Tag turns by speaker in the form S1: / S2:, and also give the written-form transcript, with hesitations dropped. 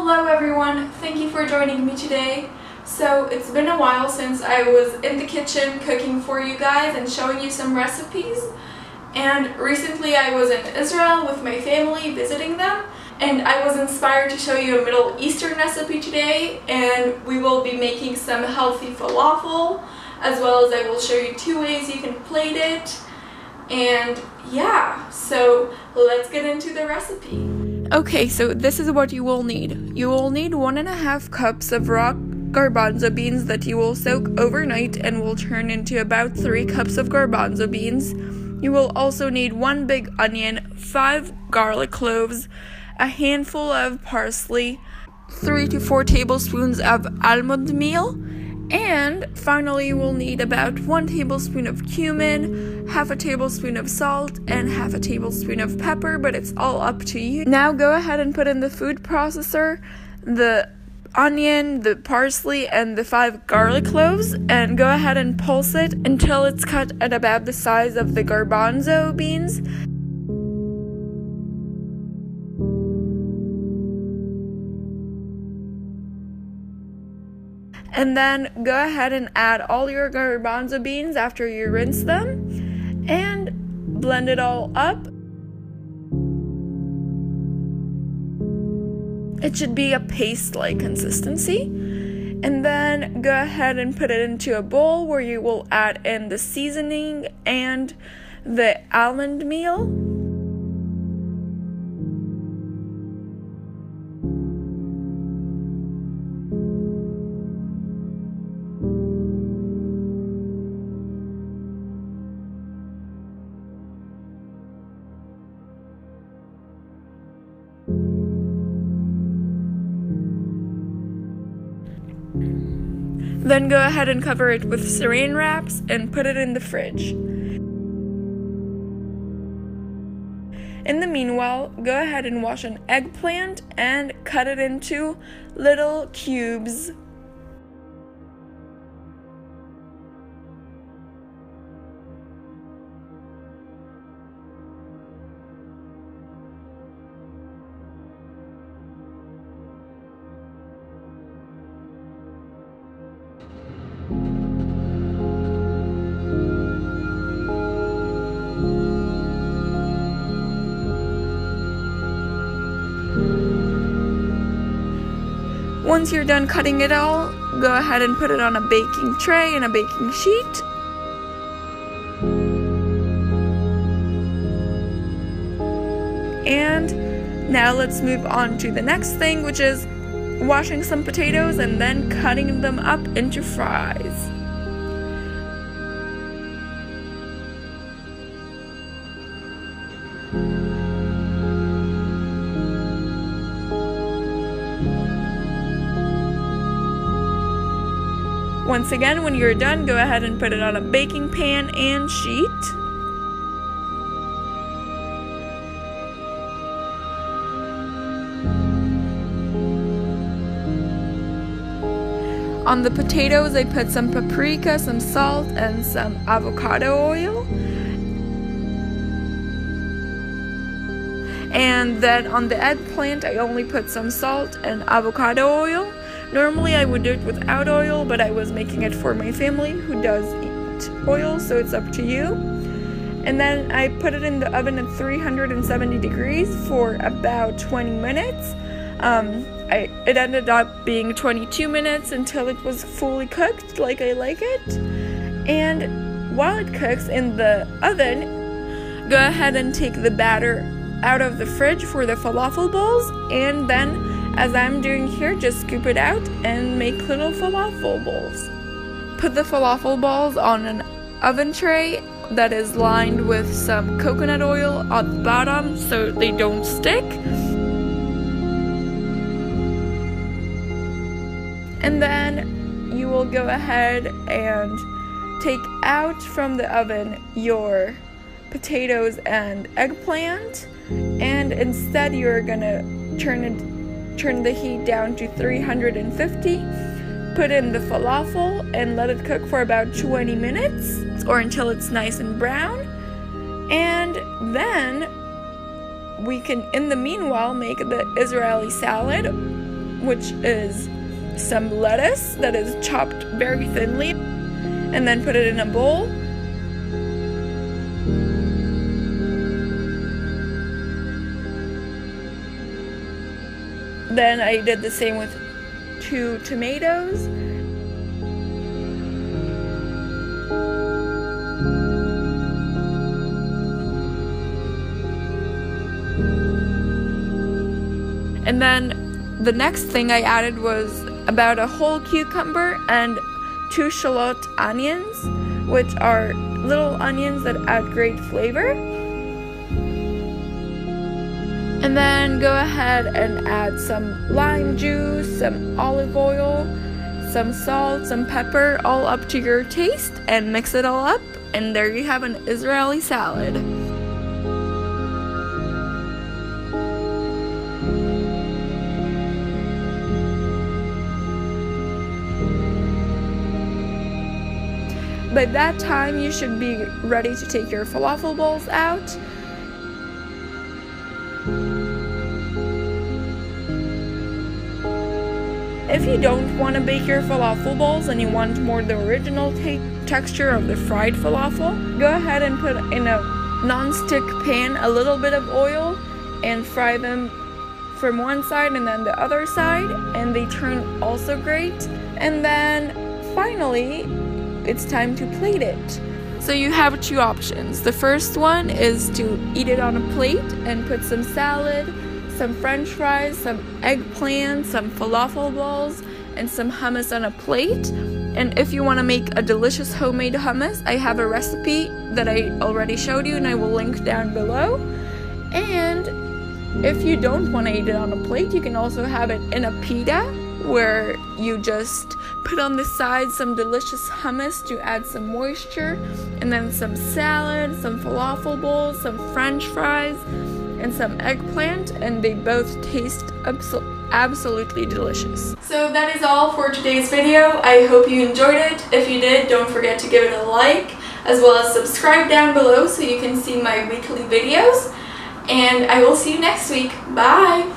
S1: Hello everyone, thank you for joining me today. So it's been a while since I was in the kitchen cooking for you guys and showing you some recipes. And recently I was in Israel with my family visiting them, and I was inspired to show you a Middle Eastern recipe today, and we will be making some healthy falafel, as well as I will show you 2 ways you can plate it. And yeah, so let's get into the recipe. Okay, so this is what you will need. You will need 1.5 cups of raw garbanzo beans that you will soak overnight and will turn into about 3 cups of garbanzo beans. You will also need 1 big onion, 5 garlic cloves, a handful of parsley, 3 to 4 tablespoons of almond meal, and finally you will need about 1 tablespoon of cumin, half a tablespoon of salt, and half a tablespoon of pepper, but it's all up to you. Now go ahead and put in the food processor the onion, the parsley, and the 5 garlic cloves, and go ahead and pulse it until it's cut at about the size of the garbanzo beans. And then go ahead and add all your garbanzo beans after you rinse them and blend it all up. It should be a paste-like consistency. And then go ahead and put it into a bowl where you will add in the seasoning and the almond meal. Then go ahead and cover it with saran wraps and put it in the fridge. In the meanwhile, go ahead and wash an eggplant and cut it into little cubes. Once you're done cutting it all, go ahead and put it on a baking tray and a baking sheet. And now let's move on to the next thing, which is washing some potatoes and then cutting them up into fries. Once again, when you're done, go ahead and put it on a baking pan and sheet. On the potatoes, I put some paprika, some salt, and some avocado oil. And then on the eggplant, I only put some salt and avocado oil. Normally I would do it without oil, but I was making it for my family who does eat oil, so it's up to you. And then I put it in the oven at 370 degrees for about 20 minutes. It ended up being 22 minutes until it was fully cooked, like I like it. And while it cooks in the oven, go ahead and take the batter out of the fridge for the falafel bowls, and then, as I'm doing here, just scoop it out and make little falafel bowls. Put the falafel balls on an oven tray that is lined with some coconut oil at the bottom so they don't stick. And then you will go ahead and take out from the oven your potatoes and eggplant, and instead you're gonna turn the heat down to 350, put in the falafel and let it cook for about 20 minutes or until it's nice and brown. And then we can, in the meanwhile, make the Israeli salad. which is some lettuce that is chopped very thinly, and then put it in a bowl. Then I did the same with 2 tomatoes. And then the next thing I added was about a whole cucumber and 2 shallot onions, which are little onions that add great flavor. And then go ahead and add some lime juice, some olive oil, some salt, some pepper, all up to your taste, and mix it all up, and there you have an Israeli salad. By that time, you should be ready to take your falafel balls out. If you don't want to bake your falafel balls and you want more the original texture of the fried falafel, go ahead and put in a non-stick pan a little bit of oil and fry them from one side and then the other side, and they turn also great. And then finally, it's time to plate it. So you have 2 options. The first one is to eat it on a plate and put some salad, some french fries, some eggplant, some falafel balls, and some hummus on a plate. And if you want to make a delicious homemade hummus, I have a recipe that I already showed you and I will link down below. And if you don't want to eat it on a plate, you can also have it in a pita, where you just put on the side some delicious hummus to add some moisture, and then some salad, some falafel bowls, some french fries, and some eggplant, and they both taste absolutely delicious. So that is all for today's video. I hope you enjoyed it. If you did, don't forget to give it a like, as well as subscribe down below so you can see my weekly videos. And I will see you next week. Bye!